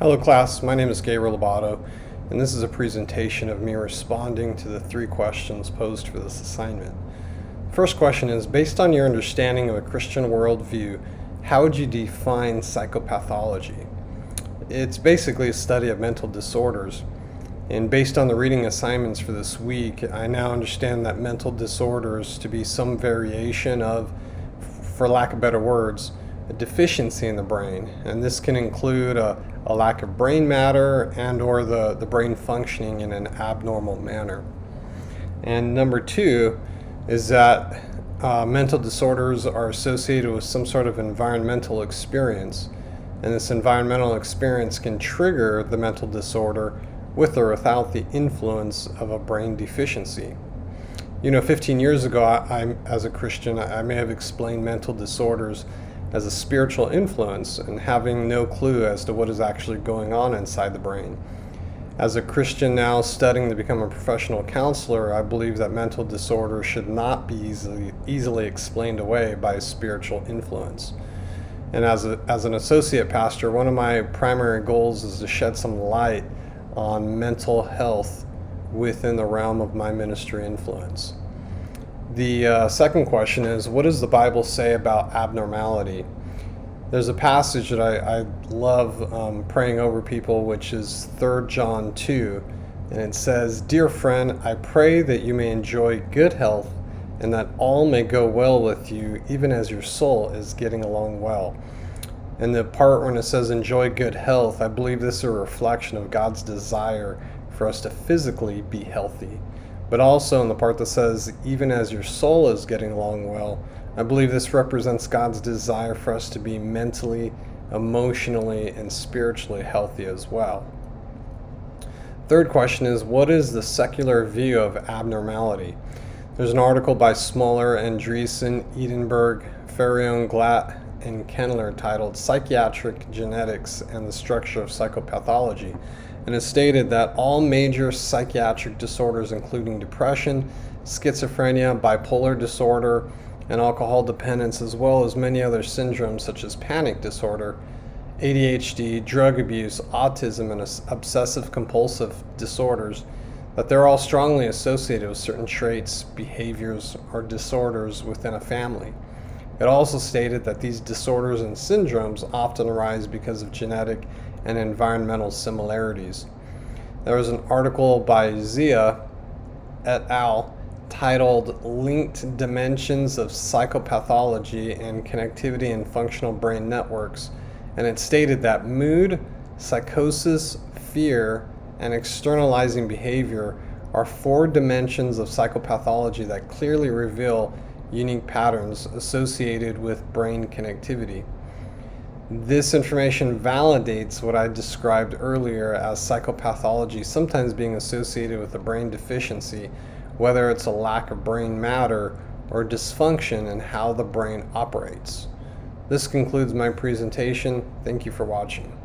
Hello class, my name is Gabriel Lobato, and this is a presentation of me responding to the 3 questions posed for this assignment. First question is, based on your understanding of a Christian worldview, how would you define psychopathology? It's basically a study of mental disorders, and based on the reading assignments for this week, I now understand that mental disorders to be some variation of, for lack of better words, a deficiency in the brain, and this can include a lack of brain matter and or the brain functioning in an abnormal manner. And number 2 is that mental disorders are associated with some sort of environmental experience, and this environmental experience can trigger the mental disorder with or without the influence of a brain deficiency. 15 years ago, as a Christian, I may have explained mental disorders as a spiritual influence and having no clue as to what is actually going on inside the brain. As a Christian now studying to become a professional counselor, I believe that mental disorders should not be easily explained away by a spiritual influence. And as an associate pastor, one of my primary goals is to shed some light on mental health within the realm of my ministry influence. The second question is, what does the Bible say about abnormality? There's a passage that I love praying over people, which is 3 John 2, and it says, "Dear friend, I pray that you may enjoy good health and that all may go well with you, even as your soul is getting along well." And the part when it says enjoy good health, I believe this is a reflection of God's desire for us to physically be healthy. But also in the part that says, even as your soul is getting along well, I believe this represents God's desire for us to be mentally, emotionally, and spiritually healthy as well. Third question is, what is the secular view of abnormality? There's an article by Smoller, Andreessen, Edenberg, Farion, Glatt, and Kendler titled Psychiatric Genetics and the Structure of Psychopathology. And it stated that all major psychiatric disorders, including depression, schizophrenia, bipolar disorder, and alcohol dependence, as well as many other syndromes such as panic disorder, ADHD, drug abuse, autism, and obsessive-compulsive disorders, that they're all strongly associated with certain traits, behaviors, or disorders within a family. It also stated that these disorders and syndromes often arise because of genetic and environmental similarities. There was an article by Zia et al. Titled Linked Dimensions of Psychopathology and Connectivity in Functional Brain Networks, and it stated that mood, psychosis, fear, and externalizing behavior are 4 dimensions of psychopathology that clearly reveal unique patterns associated with brain connectivity. This information validates what I described earlier as psychopathology sometimes being associated with a brain deficiency, whether it's a lack of brain matter or dysfunction in how the brain operates. This concludes my presentation. Thank you for watching.